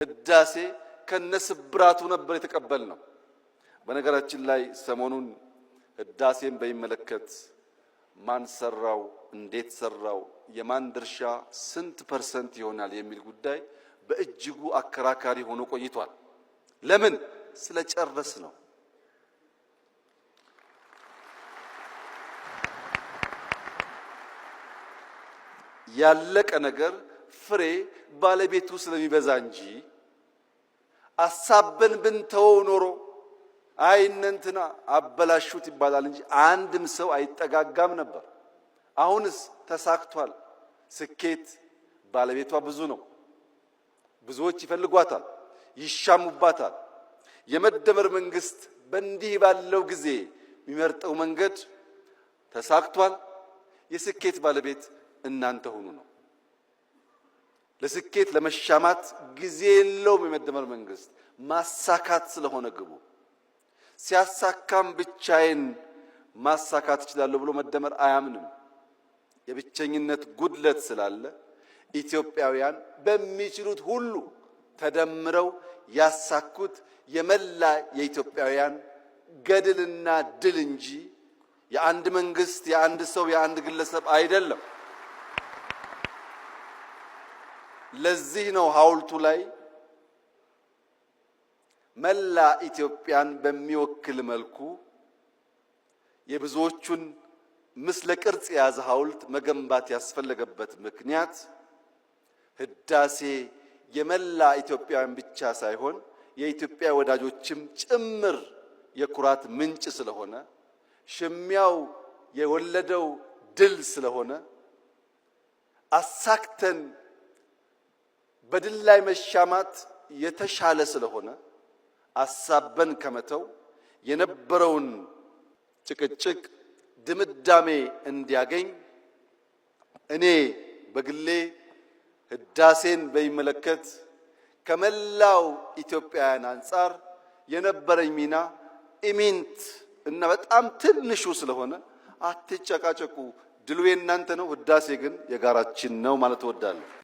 ህዳሴ ከነስብራቱ ነበር የተቀበልነው። በነገራችን ላይ ሰሞኑን ህዳሴን በሚመለከት ማን ሰራው፣ እንዴት ሰራው፣ የማን ድርሻ ስንት ፐርሰንት ይሆናል የሚል ጉዳይ በእጅጉ አከራካሪ ሆኖ ቆይቷል። ለምን? ስለጨረስ ነው። ያለቀ ነገር ፍሬ ባለቤቱ ስለሚበዛ እንጂ አሳበን ብንተወው ኖሮ አይነንትና አበላሹት ይባላል እንጂ አንድም ሰው አይጠጋጋም ነበር። አሁንስ ተሳክቷል። ስኬት ባለቤቷ ብዙ ነው። ብዙዎች ይፈልጓታል፣ ይሻሙባታል። የመደመር መንግስት በእንዲህ ባለው ጊዜ የሚመርጠው መንገድ ተሳክቷል። የስኬት ባለቤት እናንተ ሁኑ ነው። ለስኬት ለመሻማት ጊዜ የለውም የመደመር መንግስት። ማሳካት ስለሆነ ግቡ። ሲያሳካም ብቻዬን ማሳካት እችላለሁ ብሎ መደመር አያምንም። የብቸኝነት ጉድለት ስላለ ኢትዮጵያውያን በሚችሉት ሁሉ ተደምረው ያሳኩት የመላ የኢትዮጵያውያን ገድልና ድል እንጂ የአንድ መንግስት፣ የአንድ ሰው፣ የአንድ ግለሰብ አይደለም። ለዚህ ነው ሐውልቱ ላይ መላ ኢትዮጵያን በሚወክል መልኩ የብዙዎቹን ምስለ ቅርጽ የያዘ ሐውልት መገንባት ያስፈለገበት ምክንያት ህዳሴ የመላ ኢትዮጵያውያን ብቻ ሳይሆን የኢትዮጵያ ወዳጆችም ጭምር የኩራት ምንጭ ስለሆነ፣ ሽሚያው የወለደው ድል ስለሆነ፣ አሳክተን በድል ላይ መሻማት የተሻለ ስለሆነ አሳበን ከመተው የነበረውን ጭቅጭቅ ድምዳሜ እንዲያገኝ እኔ በግሌ ህዳሴን በሚመለከት ከመላው ኢትዮጵያውያን አንጻር የነበረኝ ሚና ኢሚንት እና በጣም ትንሹ ስለሆነ አትጨቃጨቁ፣ ድሉ የእናንተ ነው፣ ህዳሴ ግን የጋራችን ነው ማለት እወዳለሁ።